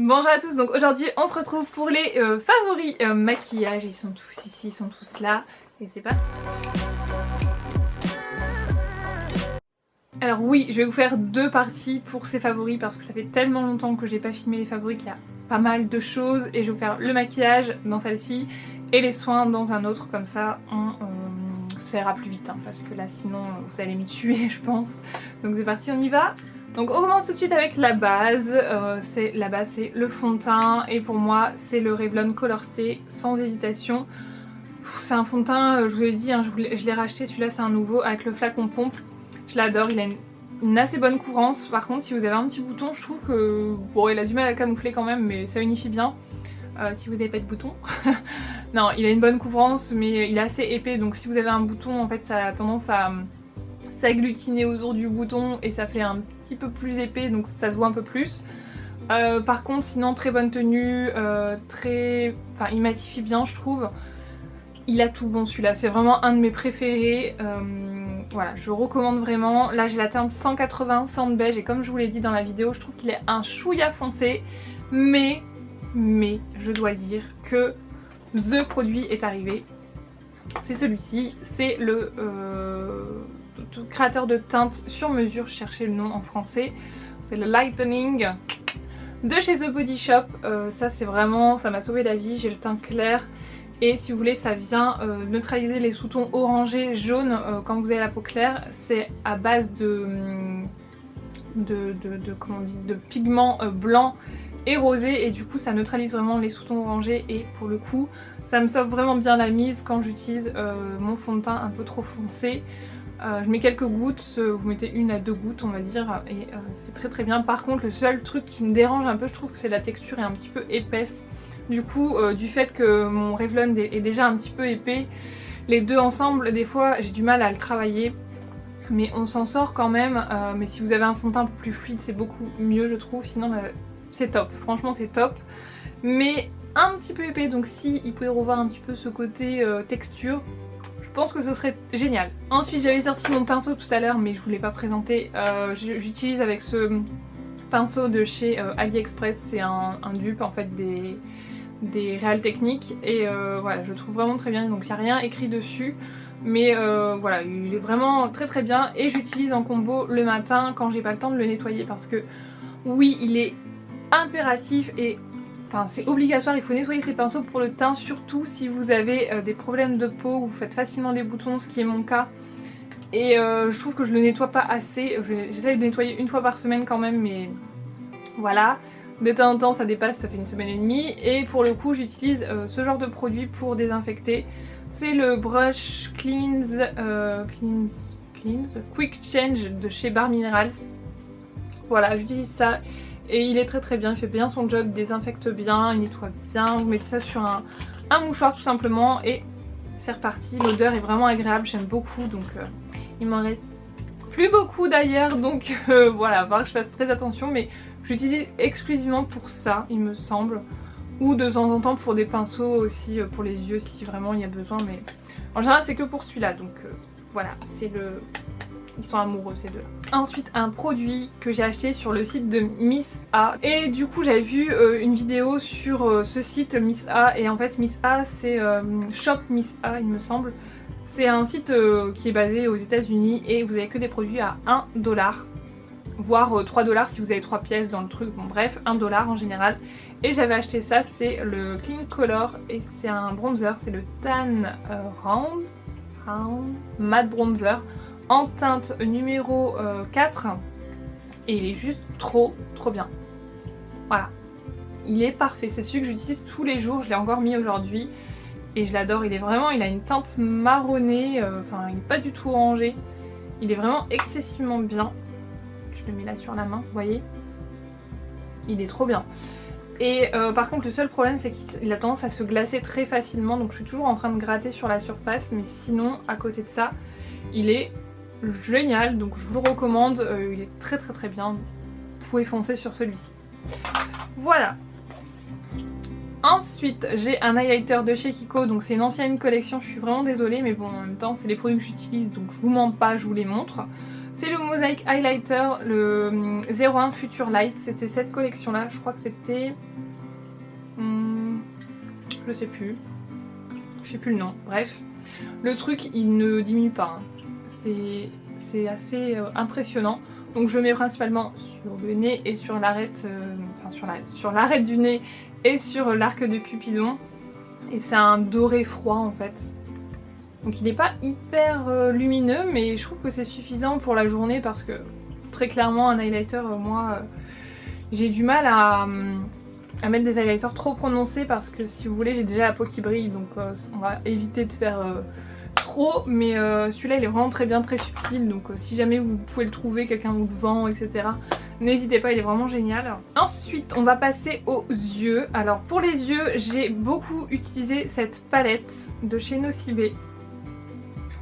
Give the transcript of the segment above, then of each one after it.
Bonjour à tous, donc aujourd'hui on se retrouve pour les favoris maquillage. Ils sont tous ici, ils sont tous là et c'est parti. Alors oui, je vais vous faire deux parties pour ces favoris parce que ça fait tellement longtemps que j'ai pas filmé les favoris qu'il y a pas mal de choses et je vais vous faire le maquillage dans celle-ci et les soins dans un autre, comme ça ça ira plus vite hein, parce que là sinon vous allez me tuer je pense. Donc c'est parti, on y va. Donc on commence tout de suite avec la base, c'est le fond de teint et pour moi c'est le Revlon Color Stay sans hésitation. C'est un fond de teint, je vous l'ai dit, hein, je l'ai racheté, celui-là c'est un nouveau avec le flacon pompe. Je l'adore, il a une assez bonne courance. Par contre si vous avez un petit bouton, je trouve que bon, il a du mal à camoufler quand même, mais ça unifie bien. Si vous n'avez pas de bouton. Non, il a une bonne couvrance mais il est assez épais, donc si vous avez un bouton en fait ça a tendance à s'agglutiner autour du bouton et ça fait un petit peu plus épais, donc ça se voit un peu plus. Par contre sinon très bonne tenue, il matifie bien je trouve. Il a tout bon celui-là, c'est vraiment un de mes préférés. Voilà, je recommande vraiment. Là j'ai la teinte 180 Sand Beige et comme je vous l'ai dit dans la vidéo, je trouve qu'il est un chouïa foncé, mais je dois dire que the produit est arrivé. C'est celui-ci, c'est le créateur de teinte sur mesure, je cherchais le nom en français, c'est le Lightening de chez The Body Shop. Ça c'est vraiment, ça m'a sauvé la vie, j'ai le teint clair et si vous voulez ça vient neutraliser les sous-tons orangés, jaunes quand vous avez la peau claire. C'est à base de pigments blancs et rosés et du coup ça neutralise vraiment les sous-tons orangés et pour le coup ça me sauve vraiment bien la mise quand j'utilise mon fond de teint un peu trop foncé. Je mets quelques gouttes, vous mettez 1 à 2 gouttes on va dire et c'est très bien. Par contre le seul truc qui me dérange un peu, je trouve que c'est la texture est un petit peu épaisse. Du coup du fait que mon Revlon est déjà un petit peu épais, les deux ensemble des fois j'ai du mal à le travailler. Mais on s'en sort quand même, mais si vous avez un fond de teint un peu plus fluide c'est beaucoup mieux je trouve, sinon c'est top, franchement c'est top. Mais un petit peu épais, donc si il pouvait revoir un petit peu ce côté texture, je pense que ce serait génial. Ensuite j'avais sorti mon pinceau tout à l'heure mais je vous l'ai pas présenté. J'utilise avec ce pinceau de chez AliExpress, c'est un dupe en fait des Real Techniques et voilà, je le trouve vraiment très bien, donc il n'y a rien écrit dessus. Mais voilà, il est vraiment très bien et j'utilise en combo le matin quand j'ai pas le temps de le nettoyer parce que oui il est impératif et enfin c'est obligatoire, il faut nettoyer ses pinceaux pour le teint, surtout si vous avez des problèmes de peau, vous faites facilement des boutons, ce qui est mon cas. Et je trouve que je le nettoie pas assez, j'essaye de nettoyer 1 fois par semaine quand même, mais voilà. De temps en temps ça dépasse, ça fait 1 semaine et demie et pour le coup j'utilise ce genre de produit pour désinfecter. C'est le Brush Cleanse Quick Change de chez Bare Minerals. Voilà, j'utilise ça et il est très bien, il fait bien son job, il désinfecte bien, il nettoie bien. Vous mettez ça sur un mouchoir tout simplement et c'est reparti. L'odeur est vraiment agréable, j'aime beaucoup, donc il m'en reste plus beaucoup d'ailleurs, donc voilà, il va falloir que je fasse très attention, mais j'utilise exclusivement pour ça il me semble. Ou de temps en temps pour des pinceaux aussi pour les yeux si vraiment il y a besoin, mais en général c'est que pour celui-là, donc voilà, c'est le... Ils sont amoureux ces deux. Ensuite un produit que j'ai acheté sur le site de Miss A et du coup j'avais vu une vidéo sur ce site Miss A et en fait Miss A c'est Shop Miss A il me semble. C'est un site qui est basé aux États-Unis et vous avez que des produits à 1$. Voire 3$ si vous avez 3 pièces dans le truc, bon bref 1$ en général. Et j'avais acheté ça, c'est le Clean Color et c'est un bronzer, c'est le Tan Round Matte Bronzer en teinte numéro 4 et il est juste trop bien. Voilà, il est parfait, c'est celui que j'utilise tous les jours, je l'ai encore mis aujourd'hui et je l'adore. Il est vraiment, il a une teinte marronnée, enfin il n'est pas du tout orangé, il est vraiment excessivement bien. Je le mets là sur la main, vous voyez, il est trop bien. Et par contre le seul problème c'est qu'il a tendance à se glacer très facilement, donc je suis toujours en train de gratter sur la surface, mais sinon à côté de ça il est génial, donc je vous le recommande, il est très bien, vous pouvez foncer sur celui-ci. Voilà. Ensuite j'ai un highlighter de chez Kiko, donc c'est une ancienne collection, je suis vraiment désolée mais bon en même temps c'est les produits que j'utilise donc je vous mens pas, je vous les montre. C'est le Mosaic Highlighter, le 01 Future Light. C'était cette collection là, je crois que c'était... je sais plus le nom, bref. Le truc il ne diminue pas, hein. C'est assez impressionnant. Donc je mets principalement sur le nez et sur l'arête, sur l'arête du nez et sur l'arc de Cupidon. Et c'est un doré froid en fait. Donc il n'est pas hyper lumineux, mais je trouve que c'est suffisant pour la journée parce que très clairement un highlighter, moi j'ai du mal à mettre des highlighters trop prononcés parce que si vous voulez j'ai déjà la peau qui brille, donc on va éviter de faire trop, mais celui-là il est vraiment très bien, très subtil, donc si jamais vous pouvez le trouver, quelqu'un vous le vend, etc. N'hésitez pas, il est vraiment génial. Ensuite on va passer aux yeux. Alors pour les yeux j'ai beaucoup utilisé cette palette de chez Nocibé.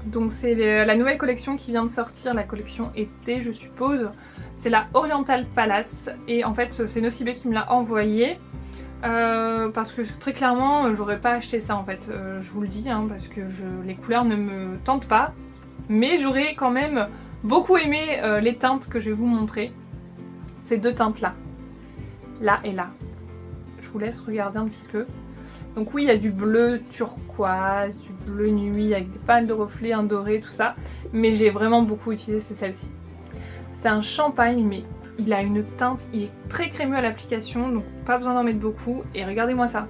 Donc c'est la nouvelle collection qui vient de sortir, la collection été je suppose. C'est la Oriental Palace et en fait c'est Nocibé qui me l'a envoyé. Parce que très clairement j'aurais pas acheté ça en fait, je vous le dis, hein, parce que les couleurs ne me tentent pas. Mais j'aurais quand même beaucoup aimé les teintes que je vais vous montrer. Ces deux teintes là, là et là. Je vous laisse regarder un petit peu. Donc oui, il y a du bleu turquoise, du bleu nuit avec des pales de reflets, un doré, tout ça. Mais j'ai vraiment beaucoup utilisé, c'est celle-ci. C'est un champagne, mais il a une teinte, il est très crémeux à l'application, donc pas besoin d'en mettre beaucoup. Et regardez-moi ça.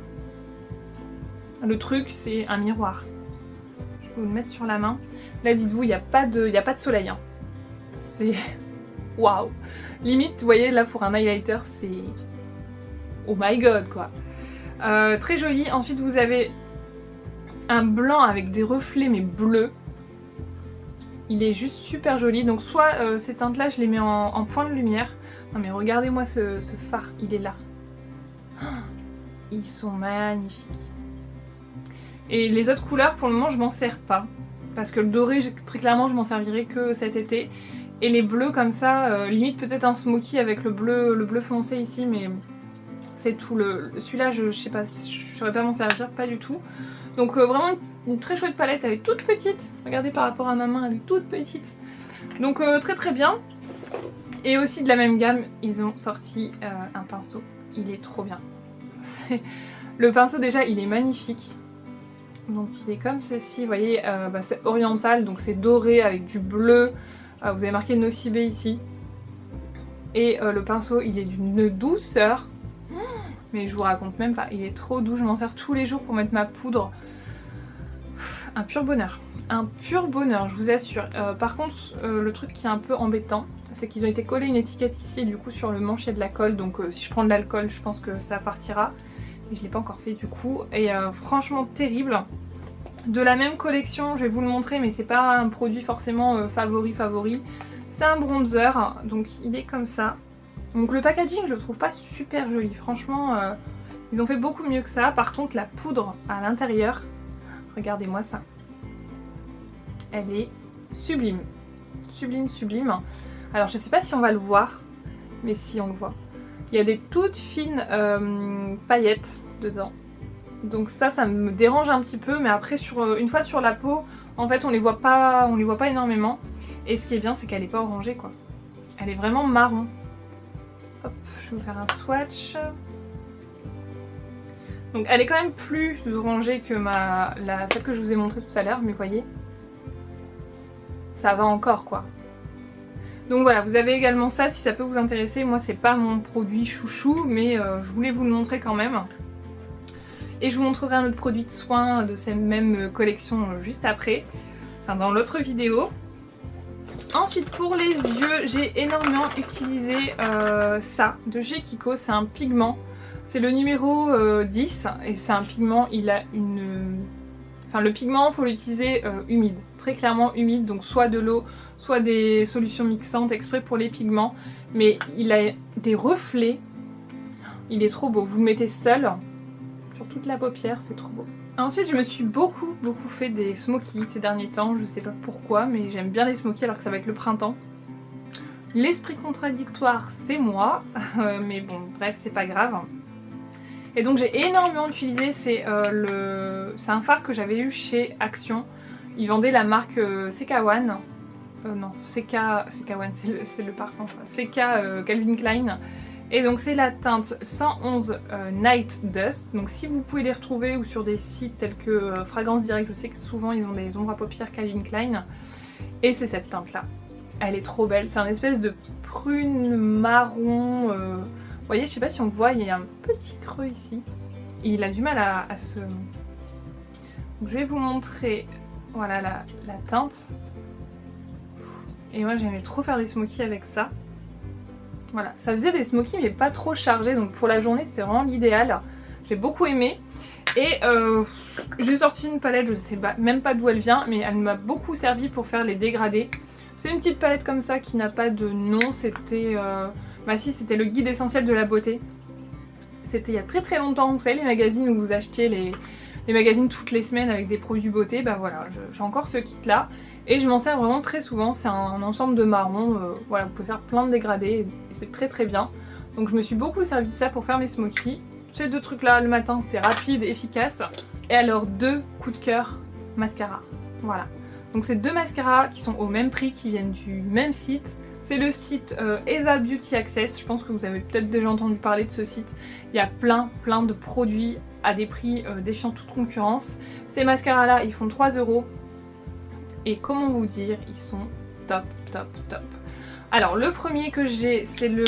Le truc, c'est un miroir. Je vais vous le mettre sur la main. Là, dites-vous, il n'y a pas de soleil. Hein. C'est... Waouh! Limite, vous voyez, là, pour un highlighter, c'est... Oh my god, quoi! Très joli. Ensuite vous avez un blanc avec des reflets mais bleus. Il est juste super joli. Donc soit ces teintes là je les mets en point de lumière. Non mais regardez-moi ce fard, il est là. Ils sont magnifiques. Et les autres couleurs pour le moment je m'en sers pas. Parce que le doré très clairement je m'en servirai que cet été. Et les bleus comme ça, limite peut-être un smoky avec le bleu foncé ici, mais... c'est tout. Celui-là je sais pas, je saurais pas m'en servir, pas du tout. Donc vraiment une très chouette palette, elle est toute petite. Regardez par rapport à ma main, elle est toute petite. Donc très très bien. Et aussi de la même gamme, ils ont sorti un pinceau. Il est trop bien. Le pinceau déjà il est magnifique. Donc il est comme ceci, vous voyez, c'est oriental, donc c'est doré avec du bleu. Vous avez marqué Nocibé ici. Et le pinceau il est d'une douceur. Mais je vous raconte même pas, il est trop doux, je m'en sers tous les jours pour mettre ma poudre. Un pur bonheur, je vous assure. Par contre, le truc qui est un peu embêtant, c'est qu'ils ont été collés une étiquette ici et du coup sur le manche il y a de la colle. Donc si je prends de l'alcool, je pense que ça partira. Mais je l'ai pas encore fait du coup. Et franchement terrible. De la même collection, je vais vous le montrer, mais c'est pas un produit forcément favori. C'est un bronzer, donc il est comme ça. Donc le packaging je le trouve pas super joli, franchement ils ont fait beaucoup mieux que ça. Par contre la poudre à l'intérieur, regardez-moi ça, elle est sublime, sublime. Alors je sais pas si on va le voir, mais si on le voit, il y a des toutes fines paillettes dedans. Donc ça me dérange un petit peu, mais après une fois sur la peau, en fait on les voit pas énormément. Et ce qui est bien c'est qu'elle est pas orangée quoi, elle est vraiment marron. Hop, je vais vous faire un swatch. Donc elle est quand même plus orangée que celle que je vous ai montrée tout à l'heure, mais vous voyez, ça va encore quoi. Donc voilà, vous avez également ça si ça peut vous intéresser. Moi c'est pas mon produit chouchou, mais je voulais vous le montrer quand même. Et je vous montrerai un autre produit de soin de cette même collection juste après, enfin dans l'autre vidéo. Ensuite pour les yeux, j'ai énormément utilisé ça de chez Kiko, c'est un pigment. C'est le numéro 10 et c'est un pigment, il a une... Enfin le pigment, il faut l'utiliser humide, très clairement humide, donc soit de l'eau, soit des solutions mixantes exprès pour les pigments. Mais il a des reflets, il est trop beau, vous le mettez seul sur toute la paupière, c'est trop beau. Ensuite je me suis beaucoup fait des smokies ces derniers temps, je sais pas pourquoi, mais j'aime bien les smokies alors que ça va être le printemps. L'esprit contradictoire c'est moi, mais bon bref c'est pas grave. Et donc j'ai énormément utilisé, c'est un fard que j'avais eu chez Action, ils vendaient la marque Sekawan, non, CK1, c'est le parfum, enfin, CK Calvin Klein. Et donc c'est la teinte 111 Night Dust. Donc si vous pouvez les retrouver ou sur des sites tels que Fragrance Direct, je sais que souvent ils ont des ombres à paupières Calvin Klein. Et c'est cette teinte là. Elle est trop belle. C'est un espèce de prune marron. Vous voyez, je sais pas si on voit, il y a un petit creux ici. Et il a du mal à se... Donc, je vais vous montrer voilà, la teinte. Et moi j'aimais trop faire des smokies avec ça. Voilà, ça faisait des smokies mais pas trop chargés, donc pour la journée c'était vraiment l'idéal. J'ai beaucoup aimé. Et j'ai sorti une palette, je sais même pas d'où elle vient, mais elle m'a beaucoup servi pour faire les dégradés. C'est une petite palette comme ça qui n'a pas de nom, c'était... bah si, c'était le guide essentiel de la beauté. C'était il y a très très longtemps, vous savez les magazines où vous achetiez les magazines toutes les semaines avec des produits beauté, bah voilà, j'ai encore ce kit là. Et je m'en sers vraiment très souvent, c'est un ensemble de marrons, voilà, vous pouvez faire plein de dégradés et c'est très très bien. Donc je me suis beaucoup servi de ça pour faire mes smokies. Ces deux trucs là le matin c'était rapide, efficace. Et alors deux coups de cœur mascara, voilà. Donc c'est deux mascaras qui sont au même prix, qui viennent du même site. C'est le site Eva Beauty Access, je pense que vous avez peut-être déjà entendu parler de ce site. Il y a plein de produits à des prix défiant toute concurrence. Ces mascaras là ils font 3 €. Et comment vous dire, ils sont top. Alors le premier que j'ai c'est le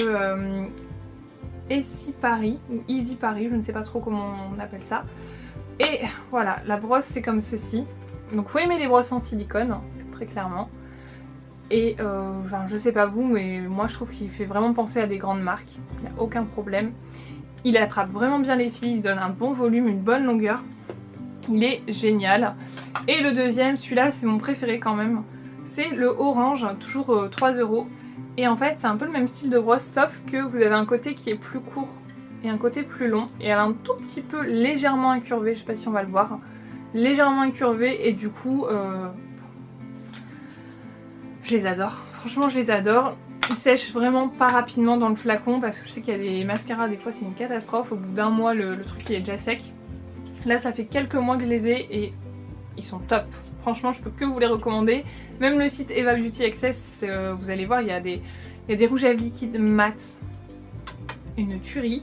Easy Paris ou Easy Paris, je ne sais pas trop comment on appelle ça. Et voilà, la brosse c'est comme ceci. Donc faut aimer les brosses en silicone, très clairement. Et enfin, je sais pas vous, mais moi je trouve qu'il fait vraiment penser à des grandes marques. Il n'y a aucun problème. Il attrape vraiment bien les cils, il donne un bon volume, une bonne longueur. Il est génial. Et le deuxième, celui-là c'est mon préféré quand même. C'est le orange, toujours 3 €. Et en fait c'est un peu le même style de brosse, sauf que vous avez un côté qui est plus court et un côté plus long. Et elle a un tout petit peu légèrement incurvé, je sais pas si on va le voir. Légèrement incurvé et du coup... je les adore. Franchement je les adore. Ils sèchent vraiment pas rapidement dans le flacon parce que je sais qu'il y a des mascaras, des fois c'est une catastrophe. Au bout d'un mois le truc il est déjà sec. Là ça fait quelques mois que je les ai et ils sont top. Franchement je peux que vous les recommander. Même le site Eva Beauty Access, vous allez voir il y a des rouges à lèvres liquides mat. Une tuerie.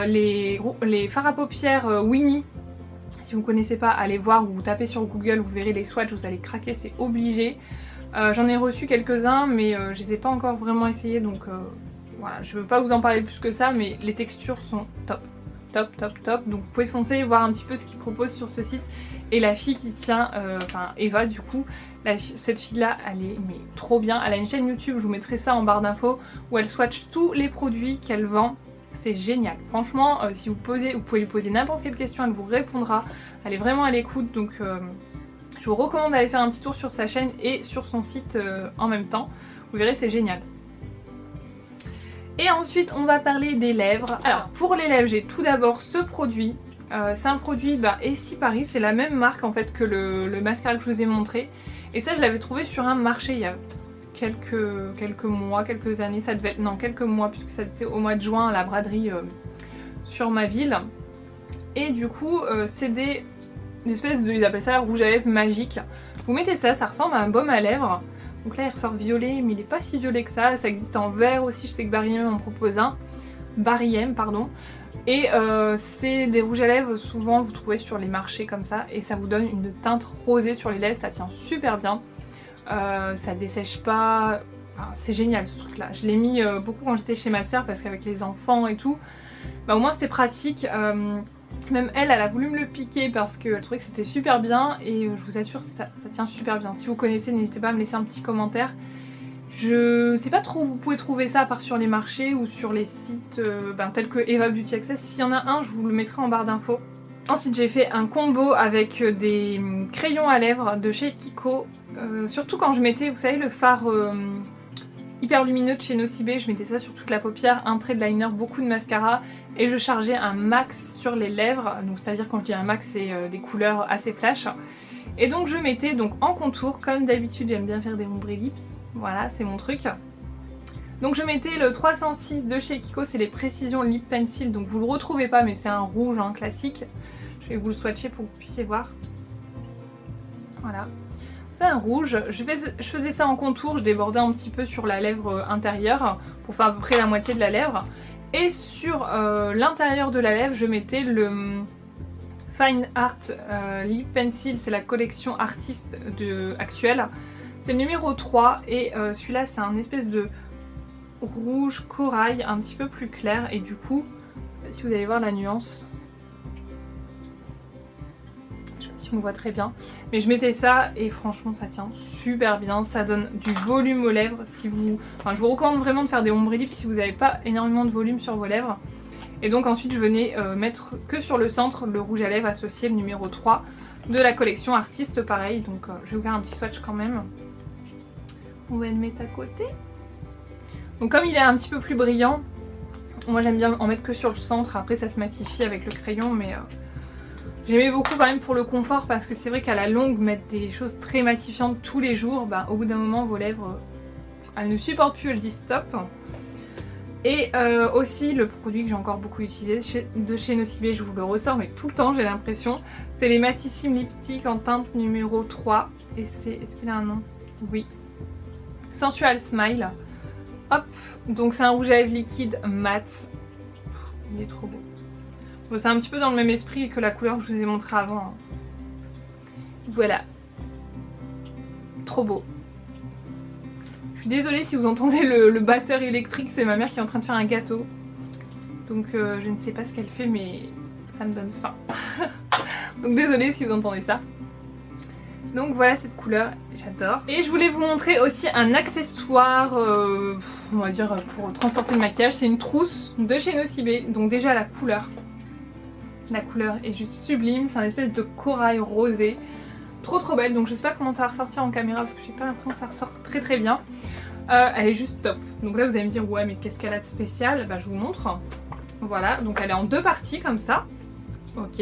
Les fards à paupières Winnie. Si vous ne connaissez pas, allez voir ou vous tapez sur Google, vous verrez les swatchs, vous allez craquer, c'est obligé. J'en ai reçu quelques-uns mais je les ai pas encore vraiment essayés donc voilà, je veux pas vous en parler plus que ça mais les textures sont top. Donc vous pouvez foncer voir un petit peu ce qu'ils proposent sur ce site. Et la fille qui tient, enfin Eva du coup, cette fille là elle est mais trop bien. Elle a une chaîne YouTube, je vous mettrai ça en barre d'infos, où elle swatch tous les produits qu'elle vend. C'est génial, franchement si vous pouvez lui poser n'importe quelle question, elle vous répondra. Elle est vraiment à l'écoute donc je vous recommande d'aller faire un petit tour sur sa chaîne et sur son site en même temps. Vous verrez c'est génial. Et ensuite on va parler des lèvres. Alors pour les lèvres j'ai tout d'abord ce produit. C'est un produit Essie Paris, c'est la même marque en fait que le mascara que je vous ai montré. Et ça je l'avais trouvé sur un marché il y a quelques mois, quelques années, ça devait être, non quelques mois puisque ça était au mois de juin à la braderie sur ma ville. Et du coup c'est des espèces de, ils appellent ça rouge à lèvres magique. Vous mettez ça, ça ressemble à un baume à lèvres. Donc là il ressort violet mais il n'est pas si violet que ça existe en vert aussi, je sais que Barry M en propose un. Barry M pardon. Et c'est des rouges à lèvres, souvent vous trouvez sur les marchés comme ça. Et ça vous donne une teinte rosée sur les lèvres, ça tient super bien. Ça dessèche pas, enfin, c'est génial ce truc là. Je l'ai mis beaucoup quand j'étais chez ma soeur parce qu'avec les enfants et tout, au moins c'était pratique. Même elle a voulu me le piquer parce qu'elle trouvait que c'était super bien. Et je vous assure ça tient super bien. Si vous connaissez n'hésitez pas à me laisser un petit commentaire. Je sais pas trop où vous pouvez trouver ça à part sur les marchés ou sur les sites tels que Eva Beauty Access. S'il y en a un je vous le mettrai en barre d'infos. Ensuite j'ai fait un combo avec des crayons à lèvres de chez Kiko. Surtout quand je mettais, vous savez le fard hyper lumineux de chez Nocibé, je mettais ça sur toute la paupière, un trait de liner, beaucoup de mascara. Et je chargeais un max sur les lèvres. Donc c'est à dire quand je dis un max c'est des couleurs assez flash. Et donc je mettais donc en contour, comme d'habitude j'aime bien faire des ombre lips. Voilà, c'est mon truc. Donc je mettais le 306 de chez Kiko, c'est les Précision Lip Pencil. Donc vous le retrouvez pas mais c'est un rouge classique. Je vais vous le swatcher pour que vous puissiez voir. Voilà. c'est un rouge. Je faisais ça en contour, je débordais un petit peu sur la lèvre intérieure pour faire à peu près la moitié de la lèvre. Et sur l'intérieur de la lèvre, je mettais le Fine Art Lip Pencil, c'est la collection artiste actuelle. C'est le numéro 3 et celui-là c'est un espèce de rouge corail un petit peu plus clair et du coup, si vous allez voir la nuance, je sais pas si on voit très bien, mais je mettais ça et franchement ça tient super bien, ça donne du volume aux lèvres. Si vous, enfin, je vous recommande vraiment de faire des ombre lips si vous n'avez pas énormément de volume sur vos lèvres. Et donc ensuite je venais mettre que sur le centre le rouge à lèvres associé, le numéro 3 de la collection artiste, pareil. Donc je vais vous faire un petit swatch quand même. On va le mettre à côté. Donc comme il est un petit peu plus brillant, moi j'aime bien en mettre que sur le centre, après ça se matifie avec le crayon, mais j'aimais beaucoup quand même pour le confort parce que c'est vrai qu'à la longue mettre des choses très matifiantes tous les jours, bah, au bout d'un moment vos lèvres elles ne supportent plus, elles disent stop. Et aussi le produit que j'ai encore beaucoup utilisé de chez Nocibé, je vous le ressors mais tout le temps j'ai l'impression, c'est les Matissime Lipstick en teinte numéro 3 et c'est, est-ce qu'il a un nom? Oui, Sensual Smile. Hop, donc c'est un rouge à lèvres liquide mat, il est trop beau. Bon, c'est un petit peu dans le même esprit que la couleur que je vous ai montré avant, hein. Voilà, trop beau. Je suis désolée si vous entendez le batteur électrique, c'est ma mère qui est en train de faire un gâteau. Donc je ne sais pas ce qu'elle fait mais ça me donne faim. Donc désolée si vous entendez ça. Donc voilà cette couleur, j'adore. Et je voulais vous montrer aussi un accessoire, on va dire pour transporter le maquillage. C'est une trousse de chez Nocibé. Donc déjà la couleur est juste sublime, c'est un espèce de corail rosé. Trop belle, donc je sais pas comment ça va ressortir en caméra parce que j'ai pas l'impression que ça ressort très bien. Elle est juste top. Donc là vous allez me dire ouais mais qu'est-ce qu'elle a de spécial? Bah je vous montre. Voilà, donc elle est en 2 parties comme ça. Ok.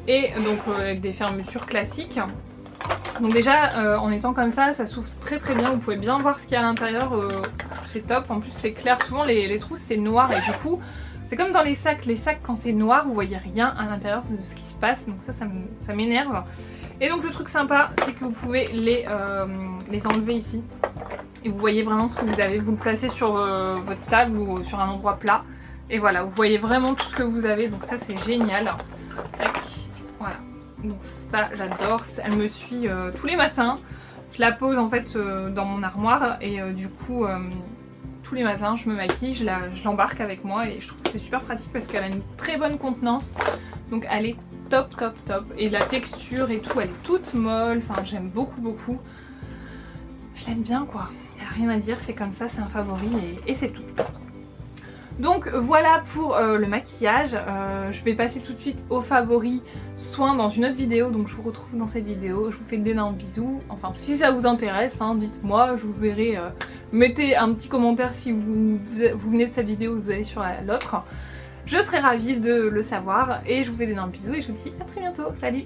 Et donc avec des fermetures classiques. Donc déjà en étant comme ça s'ouvre très bien, vous pouvez bien voir ce qu'il y a à l'intérieur, c'est top. En plus c'est clair, souvent les trousses c'est noir et du coup c'est comme dans les sacs quand c'est noir vous voyez rien à l'intérieur de ce qui se passe, donc ça m'énerve. Et donc le truc sympa c'est que vous pouvez les enlever ici et vous voyez vraiment ce que vous avez, vous le placez sur votre table ou sur un endroit plat et voilà, vous voyez vraiment tout ce que vous avez, donc ça c'est génial. Tac, voilà, donc ça j'adore, elle me suit tous les matins, je la pose en fait dans mon armoire et du coup tous les matins je me maquille, je l'embarque avec moi et je trouve que c'est super pratique parce qu'elle a une très bonne contenance, donc elle est top et la texture et tout elle est toute molle, enfin j'aime beaucoup, je l'aime bien quoi, il n'y a rien à dire, c'est comme ça, c'est un favori et c'est tout. Donc voilà pour le maquillage, je vais passer tout de suite aux favoris soins dans une autre vidéo, donc je vous retrouve dans cette vidéo, je vous fais d'énormes bisous, enfin si ça vous intéresse, hein, dites-moi, je vous verrai, mettez un petit commentaire si vous venez de cette vidéo ou vous allez sur l'autre, je serai ravie de le savoir et je vous fais d'énormes bisous et je vous dis à très bientôt, salut!